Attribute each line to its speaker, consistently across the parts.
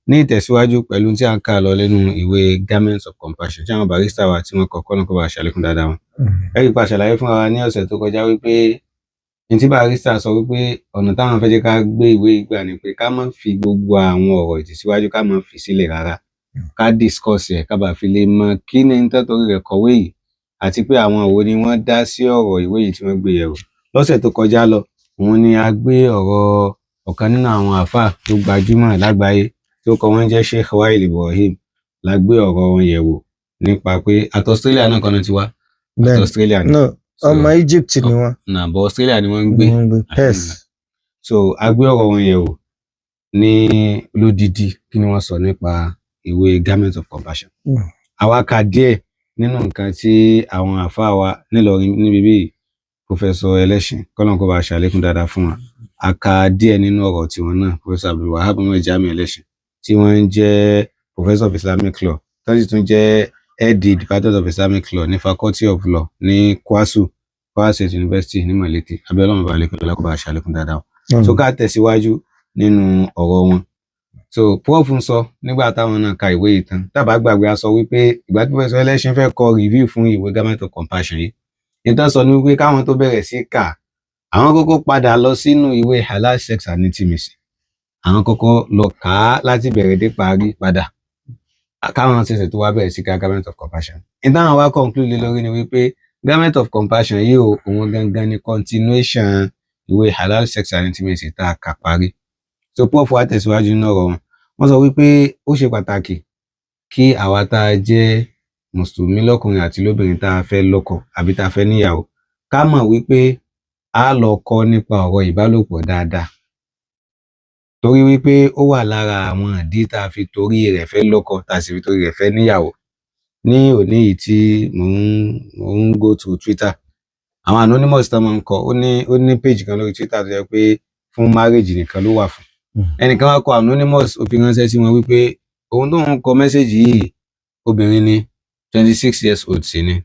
Speaker 1: ní ìtẹ̀síwájú pẹ̀lú tí a ń kà lọ lẹ́nu ìwé Garments of Compassion tí àwọn barista wa tí wọ́n kọ kọ́nà kó bá ṣàlékún dáadáa wọn. ẹ̀rí pa ṣàlàyé fún wa ní ọ̀sẹ̀ tó kọjá wípé ní tí barista sọ wípé ọ̀nà táwọn fẹ́ jẹ́ ká gbé ìwé ìgbà ni pé ká má fi gbogbo àwọn ọ̀rọ̀ ìtẹ̀síwájú ká má fi sílẹ̀ rárá, ká discuss ẹ̀ ká bá fi lè mọ kí ni nítorí rẹ̀ kọ̀wé yìí àti pé àwọn wo ni wọ́n dá sí ọ̀rọ̀ ìwé yìí tí wọ́n gbé yẹ̀wò. Lọ́sẹ̀ tó kọjá lọ òun ni a gbé ọ̀rọ̀ ọ̀kan nínú àwọn àfáà tó gbajúmọ̀ lágbàáyé tó kọ wọ́n jẹ́ Sheikh Wael Ibrahim la gbé ọ̀rọ̀ wọn yẹ̀wò nípa pé àti Australia náà kan náà ti wá. àti Australia ni
Speaker 2: ọmọ Egypt ni wọ́n.
Speaker 1: Bọ̀ Australia ni wọ́n ń gbé. So a gbé ọ̀rọ̀ wọn yẹ̀wò ní lódìdí kí ni wọ́n sọ nípa ìwé Garments of Compassion. Àwa kà díẹ̀ nínú nǹkan tí àwọn àfáà wa nílọrin níbi bíi Professor Ẹlẹ́sìn kọ́lọ́n kó bá ṣàlékún dáadáa fún wa. A kà díẹ̀ nínú ọ̀rọ̀ tiwọn náà Professor Abdulwahab Muhammad Jami Ẹlẹ́sìn tí wọ́n ń jẹ́ Professor of Islamic Law tó sì tún jẹ́ head Department of Islamic Law ní Faculty of Law ní Kwara State University ní Malete. Abẹ́ọ́lọ́run bá lékún lọ́la kó bá ṣàlékún dáadáa. So ká tẹ̀síwájú nínú ọ̀rọ̀ wọn. So prof ń sọ nígbà táwọn náà ka ìwé yìí tán tábà gbàgbé a sọ wípé ìgbà tí Professor Ẹlẹ́sìn fẹ́ kọ review fún ìwé Garments of Compassion yìí nítorí sọ ní wípé káwọn tó bẹ̀rẹ̀ sí kà àwọn kọ́kọ́ padà lọ sínú ìwé Halal Sex and Intimacy, àwọn kọ́kọ́ lọ kà á láti bẹ̀rẹ̀ dé parí padà káwọn ṣẹ̀ṣẹ̀ tó wá bẹ̀rẹ̀ sí ka Garments of Compassion. Ìtàn wa conclude lórí ni wípé Garments of Compassion yìí ò òun gangan ni continuation ìwé Halal Sex and Intimacy tá a kà parí. So prof wa tẹ̀síwájú nínú ọ̀rọ̀ wọn. Wọ́n sọ wípé ó ṣe pàtàkì kí àwa tá a jẹ́ mùsùlùmí lọ́kùnrin àti lóbìnrin tá a fẹ́ lọ́kọ àbí tá a fẹ́ níyàwó ká mọ̀ wípé a lọ kọ́ nípa ọ̀rọ̀ ìbálòpọ̀ dáadáa, torí wípé ó wà lára àwọn ìdí tá a fi torí rẹ̀ fẹ́ lọ́kọ tá a sì fi torí rẹ̀ fẹ́ níyàwó. Ní òní yìí tí mò ń go to Twitter, àwọn anonymous tó máa ń kọ ó ní page kan lórí Twitter tó jẹ́ pé fún marriage nìkan ló wà fún. Ẹnìkan wá kọ anonymous ó fi ránṣẹ́ sí wọn wípé òun tó ń kọ message yìí obìnrin ni 26 years old sí ni.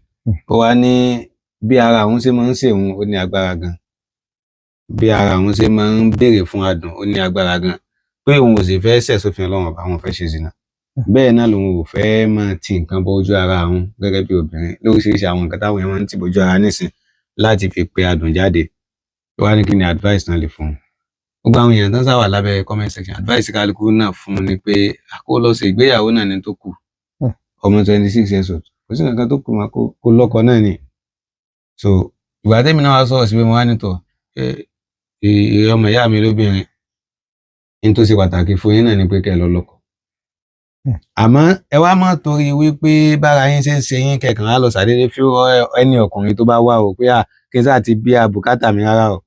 Speaker 1: Ó wá ní bí ara òun ṣe máa ń ṣe òun ó ní agbára gan, bí ara òun ṣe máa ń béèrè fún adùn ó ní agbára gan, pé òun ò sì fẹ́ ṣẹ̀ sófin Ọlọ́run ọba, àwọn fẹ́ ṣe zina. Bẹ́ẹ̀ náà lòun ò fẹ́ máa ti nǹkan bọ ojú ara òun gẹ́gẹ́ bí obìnrin lóríṣiríṣi àwọn nǹkan táwọn èèyàn máa ń tì bójú ara nísìn láti fi pe adùn jáde. Ó wá ní kí ni advice náà lè fún un. Gbogbo àwọn èèyàn tán sáwà lábẹ́ comment section advice kálukú náà fún un ni pé kó lọ ṣe ìgbéyàwó náà ní tó kù, ọmọ 26 years old kò sí nǹkan tó kù máa kó lọ́kọ náà ni. So ìgbà tẹ́mi náà wá sọ̀rọ̀ sí pé mo wá nítọ̀ ọmọ ìyá mi lóbìnrin ní tó ṣe pàtàkì fún yín náà ni pé kẹ́ ẹ lọ lọ́kọ. Àmọ́ ẹ wá má torí wípé bára yín ṣe ń ṣe yín kẹkàn á lọ ṣàdédé fi ẹni ọkùnrin tó bá wà ó pé kí n sáà ti bí àbùkátà mi rárá o.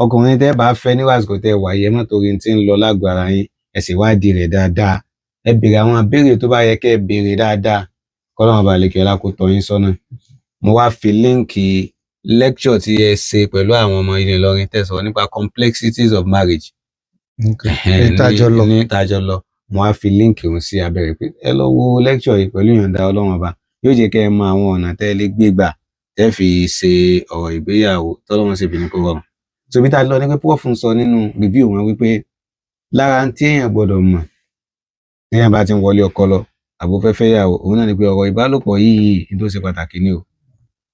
Speaker 1: Ọkùnrin tẹ́ bá fẹ́ níwàásù tẹ́ wà yẹ mọ́ torí tí ń lọ lágbo ara yín ẹ sì wádìí rẹ̀ dáadáa. Ẹ béèrè àwọn ìbéèrè tó bá yẹ kẹ́ ẹ béèrè dáadáa kọ́lọ́run bá lè kí ọlá kó tọ́ yín sọ́nà. Mo wá fi líǹkì lecture tí ẹ ṣe pẹ̀lú àwọn ọmọ ilé Ìlọrin tẹ̀sán nípa complexities of marriage. Ní tájọ lọ mo wá fi líǹkì òun sí abẹ́rẹ́ pé ẹ lọ wo lecture yìí pẹ̀lú ìyọ̀ǹda Ọlọ́run ọba yóò jẹ́ kẹ́ ẹ mọ àwọn ọ̀nà tẹ́ lè gbé gbà tẹ́ fi ṣe ọ̀rọ̀ ìgbéyàwó tọ́lọ́run sì fi ní kó rọrùn. So bí tá a lọ ní pé prof ń sọ nínú review wọn wípé lára tí èèyàn gbọ́dọ̀ mọ̀ tí èèyàn bá ti ń wọlé ọkọ lọ àbò fẹ́ fẹ́ yàwó òun náà ni pé ọ̀rọ̀ ìbálòpọ̀ yìí ní tó ṣe pàtàkì ni o.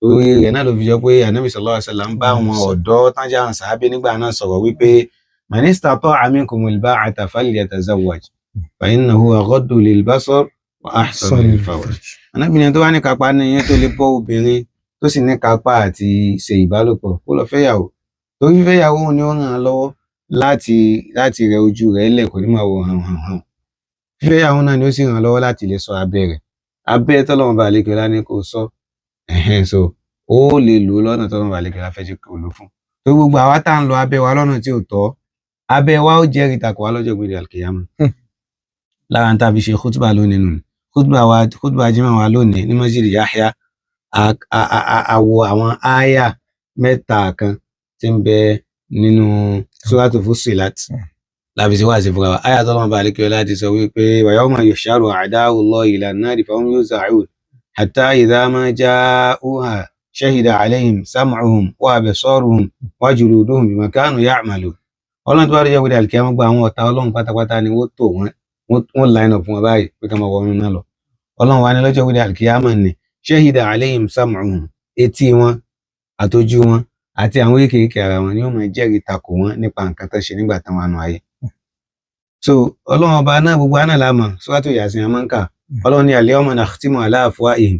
Speaker 1: Torí rẹ̀ náà ló fi jọ pé Ànábì sallallahu alaihi wasallam ń bá àwọn ọ̀dọ́ tán jẹ́ àwọn sàábé nígbà náà sọ̀rọ̀ wípé man istata'a minkumul ba'ata falyatazawwaj fa innahu aghaddu lilbasar wa ahsanu lilfarj. Ànábì ní tó wá ní kápá ní yẹn tó lè bọ́ obìnrin tó sì ní kápá àti ṣe ìbálòpọ̀ kó lọ fẹ́ yàwó. Torí fífẹ́ yàwó ni ó ràn án lọ́wọ́ láti rẹ ojú rẹ̀ lẹ̀ kò ní máa wo hàn. Fífẹ́ yàwó náà ni ó sì ràn án lọ́wọ́ láti lè ṣọ́ abẹ́ rẹ̀. Abẹ́ tọ́lọ́run bá lè kẹ́lá ní kò sọ. So ó lè lò lọ́nà tọ́lọ́run bá lè kẹ́lá fẹ́ jẹ́ kó lò fún. Torí gbogbo àwa tá ń lo abẹ́ wa lọ́nà tí ò tọ́, abẹ́ wa ó jẹ́rìí takò wá lọ́jọ́ gbèdé alkiyama. Lára ń tàbí ṣe khutba lónìí nù. Khutba jímọ̀ wa lónìí ní Masjid Yahya àwọ àwọn áyà mẹ́ta kan tí ń bẹ nínú Suratu Fussilat láti ṣe wá sí fúnra wa. Áyà tọ́lọ́run bá lékè láti sọ wípé wa yawma yuhsharu a'da'ullahi ila an-nari fahum yuz'arun hatta idha ma ja'uha shahida alayhim sam'uhum wa absaruhum wa juluduhum bima kanu ya'malun. Ọlọ́run tó bá rí jẹ́ wípé alkiyama gba àwọn ọ̀tá Ọlọ́run pátápátá ni wọ́n tò wọ́n wọ́n line up fún wọn báyìí pé ká máa wọnú náà lọ ọlọ́run wa ní lọ́jọ́ wíde alkiyama ni shahida alayhim sam'uhum etí wọn àtọ́jú wọn àti àwọn oríkèéríkèé ara wọn ni ó máa jẹ́rìí takò wọn nípa nǹkan tó ṣe nígbà táwọn àánú ayé so ọlọ́run ọba náà gbogbo àná lámọ̀ suratu Yasin amánká ọlọ́run ní al-yawma nakhtimu ala afwahihim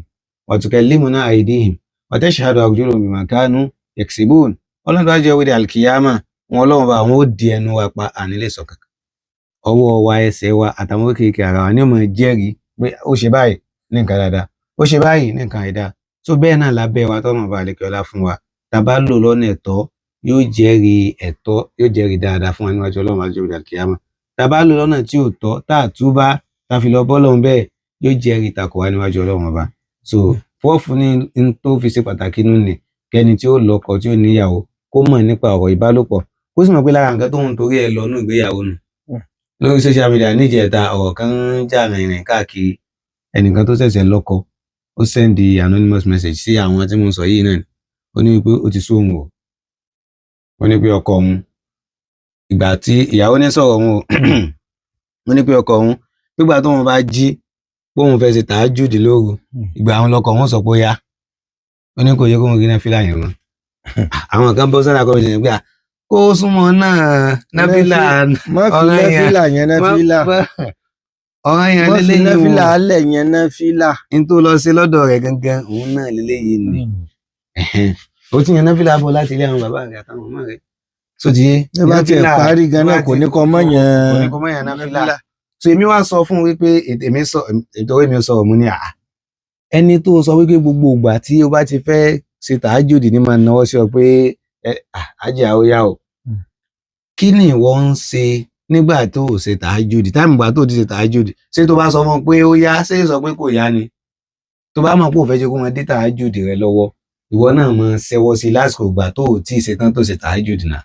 Speaker 1: wa tukallimuna aydihim wa tashhadu arjuluhum bima kanu yaksibun ọlọ́run tó jẹ́ wíde alkiyama wọn ọlọ́run ọba àwọn ó di ẹnu wa pa ànílé sọ̀kà ọwọ́ wa ẹsẹ̀ wa àtàwọn oríkèéríkèé ara wa ni ó máa jẹ́rìí pé ó ṣe báyìí ní nǹkan dáadáa ó ṣe báyìí ní nǹkan àìdáa so bẹ́ẹ̀ náà lábẹ́ wa tọ́nà ọba àlekè ọlá fún wa tá a bá lò lọ́nà ẹ̀tọ́ yóò jẹ́rìí dáadáa fún wa níwájú ọlọ́run àjọ ìdàlù kìyàmá tá a bá lò lọ́nà tí ò tọ́ tá a túbá tá a fi lọ bọ́lọ́run bẹ́ẹ̀ yóò jẹ́rìí takò wá níwájú ọlọ́run ọba so fọ́ọ̀fù ní tó fi ṣe pàtàkì nínú ni kẹ́ni tí ó lọ́kọ tí ó níyàwó kó mọ̀ nípa ọ̀rọ̀ ìbálòpọ̀ kó sì mọ̀ pé lára nǹkan tó ń torí ẹ̀ lọ nínú ìgbéyàwó nù lórí social media níjẹta ọ̀rọ̀ kan ń jà rìnrìn káàkiri ẹnìkan tó ṣẹ̀ṣẹ̀ lọ́kọ ó sẹ́ndì anonymous message sí àwọn tí mo ń sọ yìí náà ó ní wípé ó ti sóhun o ó ní pé ọkọ òun ìgbà tí ìyàwó ní sọ̀rọ̀ òun ó ní pé ọkọ òun nígbà tó wọn bá jí póun fẹ́ ṣe tàájùdì lóru ìgbà àwọn lọkọ òun sọ pé ó yá ó ní kò yẹ kóun rí náfìlà yẹn mọ́ àwọn kan bọ́ sára kọ́mẹ́tì nígbà kó súnmọ́ náà náfìlà
Speaker 2: náfìlà yẹn náfìlà
Speaker 1: ọ̀rọ̀ yẹn
Speaker 2: wọ́n fi
Speaker 1: lélẹ́yìn
Speaker 2: náfìlà alẹ̀ yẹn náfìlà.
Speaker 1: n tó lọ sí lọ́dọ̀ rẹ̀ gangan òun náà lélẹ́yìn ni ó ti yan náfìlà bọ̀ láti ilé àwọn bàbá rẹ̀ àtàwọn ọmọ rẹ̀ so ti yé
Speaker 2: ẹ bá tiẹ̀ parí ganan kò ní kọ́ mọ́ yẹn
Speaker 1: náfìlà so èmi wá sọ fún wípé ètò èmi sọ̀rọ̀ mú ní ẹni tó sọ wípé gbogbo ìgbà tí ó bá ti fẹ́ ṣe tàájùdì ní máa náwó sí ọ pé ajé àwòyá o kí ni ìwọ ń ṣe nígbà tó o ṣe tàájùdì táìmù ìgbà tó o ti ṣe tàájùdì ṣé tó bá sọ fún pé ó yá ṣé sọ pé kò yá ni tó bá mọ̀ pé ò fẹ́ jẹ́ kó máa dé tàájùdì rẹ lọ́wọ́ ìwọ náà máa ṣẹ́wọ́ sí lásìkò ìgbà tó o tí ì ṣe tán tó ṣe tàájùdì náà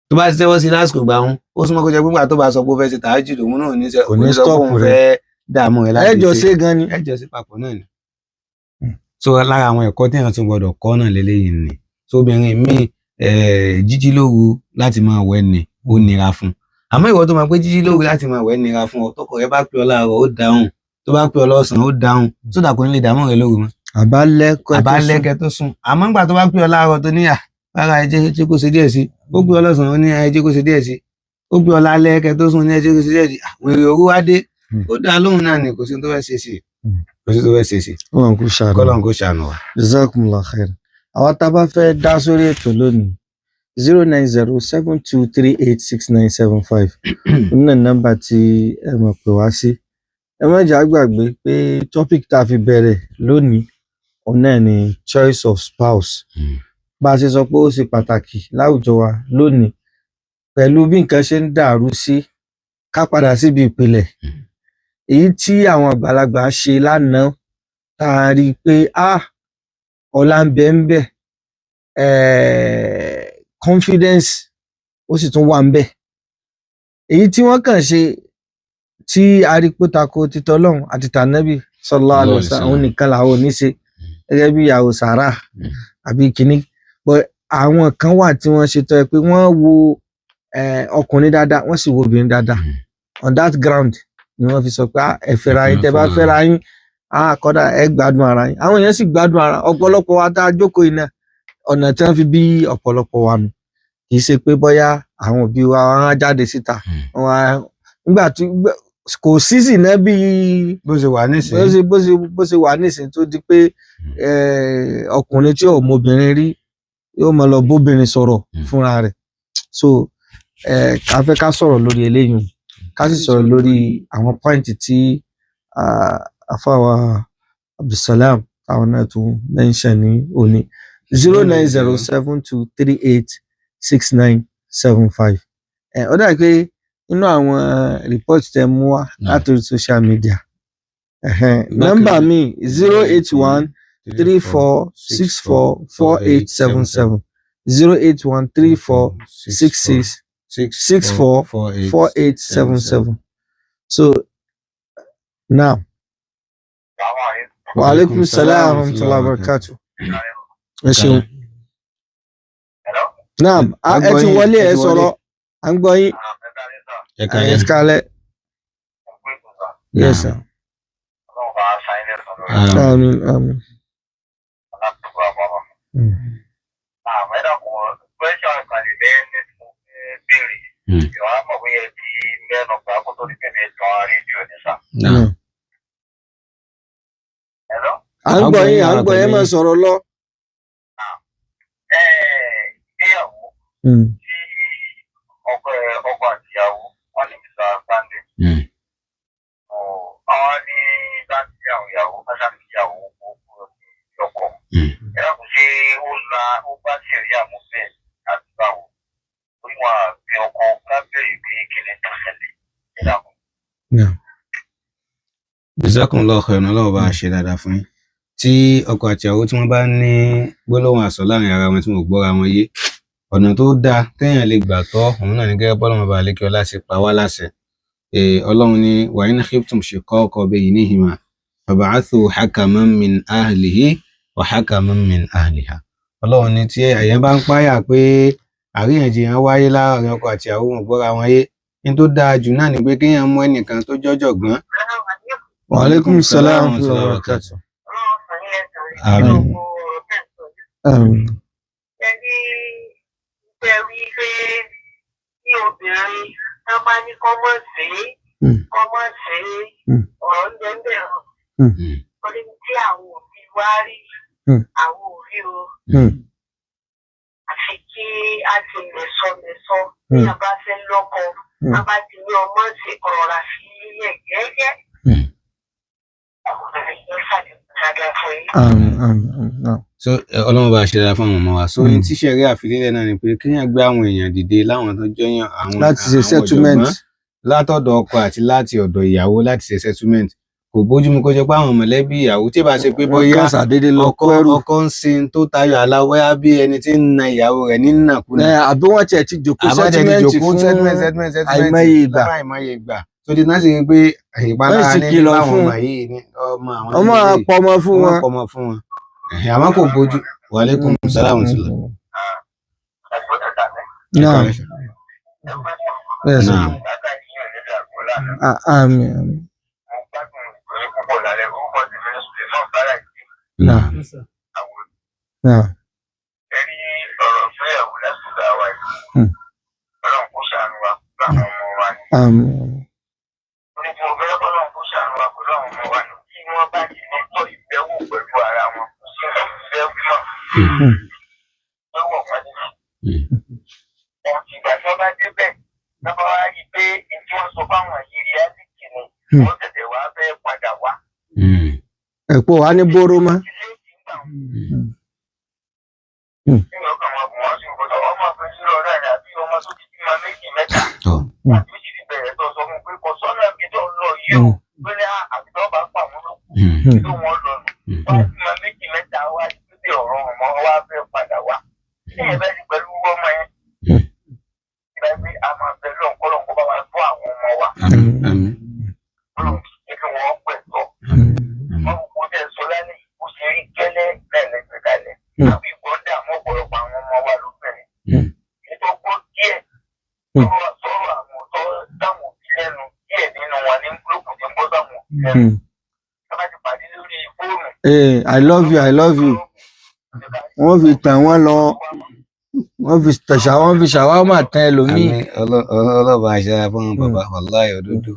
Speaker 1: tó bá ti ṣẹ́wọ́ sí lásìkò ìgbà wọn ó súnmọ́ kó jẹ́ pé ìgbà tó bá sọ pé ó fẹ́ ṣe tàájùdì òun náà ní sọ pé òun fẹ́ dààmú rẹ láti ṣe
Speaker 2: ẹjọ́ ṣe gan ni
Speaker 1: ẹjọ́ sí papọ̀ náà ni so lára àwọn ẹ̀kọ́ tí èèyàn tún gbọdọ̀ kọ́ náà lélẹ́yìn ni so obìnrin míì jíjí lóru láti máa wẹ̀ ni ó nira fún àmọ́ ìwọ tó máa pé jíjí lóru láti máa wẹ̀ nira fún ọ tọkọ rẹ bá pè ọ láàárọ̀ ó dáhùn tó bá pè ọ lọ́sàn-án ó dáhùn sódà kò ní lè dààmú rẹ lóru mọ́ àbálẹ́kẹ́ tó sùn àmọ́ nígbà tó bá pè ọ láàárọ̀ tó níyà rárá ẹ jẹ́ kó ṣe díẹ̀ sí ó pè ọ lọ́sàn-án ó ní ẹ jẹ́ kó ṣe díẹ̀ sí ó pè ọ lálẹ́kẹ́ tó sùn ní ẹ jẹ́ kó ṣe díẹ̀ sí àwọn èrè òru wá dé ó dá lóhùn náà ni kò sí tó fẹ́ ṣe sí kò sí tó fẹ́ ṣe sí kọ́lọ́n kó ṣàánú wa.
Speaker 2: Jazakumullah khair. àwọn tá a bá fẹ́ dá sórí ètò lónìí 09072386975 nínú nọ́mbà tí ẹ mọ̀ pé wá sí ẹ má jà gbàgbé pé topic tá a fi bẹ̀rẹ̀ lónìí òun náà ni choice of spouse bá a ṣe sọ pé ó ṣe pàtàkì láwùjọ wa lónìí pẹ̀lú bí nǹkan ṣe ń dàrú sí ká padà síbi ìpìlẹ̀ èyí tí àwọn àgbàlagbà ṣe lánàá tá a rí i pé ọlá ń bẹ ń bẹ confidence ó sì tún wà ń bẹ èyí tí wọ́n kàn ṣe tí a rí pé tako títọ́ Ọlọ́run àti tànábì sallallahu alaihi wasallam òun nìkan làwọn ò ní ṣe gẹ́gẹ́ bí ìyàwó sàrà àbí kínní but àwọn kan wà tí wọ́n ṣe tọ́ ẹ pé wọ́n wo ọkùnrin dáadáa wọ́n sì wo obìnrin dáadáa on that ground ni wọ́n fi sọ pé ẹ fẹ́ra yín tẹ́ bá fẹ́ra yín kódà ẹ gbádùn ara yín àwọn èèyàn sì gbádùn ara ọ̀pọ̀lọpọ̀ wa tá a jókòó yìí náà ọ̀nà tí wọ́n fi bí ọ̀pọ̀lọpọ̀ wa nù kì í ṣe pé bóyá àwọn òbí wa wọn á jáde síta nígbà tí kò sí sì náà bí
Speaker 1: bó ṣe wà nísìnyí
Speaker 2: bó ṣe wà nísìnyí tó di pé ọkùnrin tí ò mọbìnrin rí yóò máa lọ bóbìnrin sọ̀rọ̀ fúnra rẹ̀ so ká fẹ́ ká sọ̀rọ̀ lórí eléyìí ká sì sọ̀rọ̀ lórí àwọn pọ́ìntì tí àfàwà Abdulsalam àwọn náà tún mention ní òní 09072386975 ó dà pé nínú àwọn report tẹ mú wá látòrí social media nọ́mbà mi 08134644877 0813466644877 so now wa alaikum salam wa rahmatullahi wa barakatuh ẹ ṣeun naam ẹ ti wọlé ẹ sọ̀rọ̀ à ń gbọ́ yín ẹ kálẹ́ Yes, sir.
Speaker 3: Ọlọ́run bá a ṣàyẹn lẹ́sùn lórí
Speaker 2: Àmín, àmín.
Speaker 3: aláàbò àbábà. Àwọn ẹ̀dá kò pẹ́ṣọ̀ ìkàlẹ̀ lẹ́yìn béèrè. Ìwà mọ̀ bóyá ti mẹ́nu gbà kó tó di pé mi tán rédíò ní sà. Hello?
Speaker 2: À ń gbọ́ yín, máa sọ̀rọ̀ lọ.
Speaker 3: Ìgbéyàwó tí ọkọ àti ìyàwó wọn ní Mr. Sunday. Àwọn ní láti àwọn ìyàwó kásáàkì ìyàwó gbogbo ọkọ. Ẹ̀rọ kò ṣe ó bá ṣẹ̀rí àmúfẹ́ àti báwo. Orí wọn àbí ọkọ lábẹ́rẹ́ ìgbé kíni tó ṣẹlẹ̀ ìdààmú.
Speaker 1: Jazakumullahu khairan, Ọlọ́run bá ṣe dáadáa fún yín. Tí ọkọ àti ìyàwó tí wọ́n bá ní gbólóhùn àsọ láàrin ara wọn tí wọ́n gbọ́ra wọn yé, ọ̀nà tó dáa téèyàn lè gbà tọ́ òun náà ní gẹ́gẹ́ bọ́lọ́run bá lékè ọlá ṣe pa wá láṣẹ. Ọlọ́run ní wa in khiftum shiqaqa baynihima fab'athu hakaman min ahlihi wa hakaman min ahliha. Ọlọ́run ní tí èèyàn bá ń páyà pé àríyànjiyàn wáyé láàrin ọkọ àti ìyàwó wọn gbọ́ra wọn yé, ní tó dáa jù náà ni pé kéèyàn mú ẹnìkan tó jọ́jọ̀gbọ́n.
Speaker 2: Wa alaikum salaam wa rahmatullahi wa barakatuh.
Speaker 1: Àmín.
Speaker 2: Àmín.
Speaker 3: Ẹni pé tí obìnrin tó bá ní kọ́mọ̀ sí ọ̀rọ̀ ń dẹ́ndẹ̀ hàn. Orí tí àwọn òbí wá rí àwọn òbí o. Àfi kí a ti mẹ̀sọ́ bí a bá fẹ́ lọ́kọ, a bá ti ní ọmọ sí ọ̀rọ̀ rà sí ilé gẹ́gẹ́.
Speaker 1: So Ọlọ́run bá ṣe dára fún àwọn ọmọ wa. So ní tí ṣẹ̀rí àfilélẹ̀ náà ni pé kéèyàn gbé àwọn èèyàn dìde láwọn tó jọyàn àwọn
Speaker 2: láti ṣe settlement
Speaker 1: látọ̀dọ̀ ọkọ àti láti ọ̀dọ̀ ìyàwó láti ṣe settlement. Kò bójúmu kó jẹ́ pé àwọn mọ̀lẹ́bí ìyàwó tí bá ṣe pé bóyá ọkọ ń sin tó tayọ aláwọ́yá bí ẹni tí ń na ìyàwó rẹ̀ ní nàkúnà.
Speaker 2: Àbí wọ́n tiẹ̀ ti jòkó settlement fún àìmọye
Speaker 1: ìgbà. So di náà sì rí pé ìpalára ní láwọn ọmọ yìí ní ọmọ
Speaker 2: àpọmọ fún
Speaker 1: wọn. Àmọ́ kò bójú. Wa alaikum salaam wa rahmatullah.
Speaker 2: Àmín.
Speaker 3: Ẹni ọ̀rọ̀ fẹ́yàwó lásìkò àwa yìí. Ọlọ́run kò ṣàánú wa láwọn ọmọ wa ni. Oníjì òbẹ́ Ọlọ́run kò ṣàánú wa pẹ̀lú àwọn ọmọ wa ni. Kí wọ́n bá ti ní tọ́ ìbẹ̀wò pẹ̀lú ara wọn, kò sí ìfẹ́ mọ́. Lọ́wọ́ wọn ni. Ìgbà tí wọ́n bá débẹ̀, lọ́wọ́ wá rí pé tí wọ́n sọ fáwọn yìí rí ásìkì ni, wọ́n tẹ̀tẹ̀ wá fẹ́ padà wá.
Speaker 2: Ẹ̀pọ̀ wa ní bóró mọ́. I love you. Wọ́n fi tàn wọ́n lọ, wọ́n fi ṣàwámà tán ẹlòmíì.
Speaker 1: Ọlọ́ba àṣẹra fún bàbá wàláhì òdodo.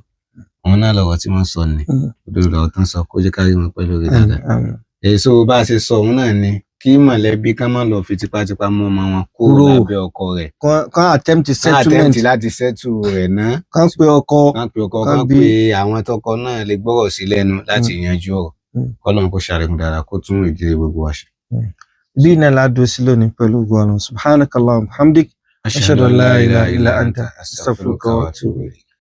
Speaker 1: Àwọn náà lọ́wọ́ tí wọ́n sọ ni, òdodo lọ́wọ́ tán sọ kó jẹ́ kárí wọn pẹ̀lú orí dáadáa. Èso bá a ṣe sọ òun náà ni kí mọ̀lẹ́bí ká má lọ fi tipátipá mú ọmọ wọn kúrò lábẹ́ ọkọ rẹ̀.
Speaker 2: Kán attempt settlement
Speaker 1: láti settle rẹ̀ náà.
Speaker 2: Kán pe ọkọ.
Speaker 1: Kán pe àwọn tọkọ náà lè gbọ́rọ̀ sí lẹ́nu láti yanjú ọ̀rọ̀. Kọ́lọ́run kó ṣàlékún dára kó tún ìdílé gbogbo wa ṣe.
Speaker 2: Bí iná ládùú sí lónìí pẹ̀lú gbọ́nà subhanakallahumma hamdik ashhadu an la ilaha illa anta astaghfiruka wa atubu ilayk.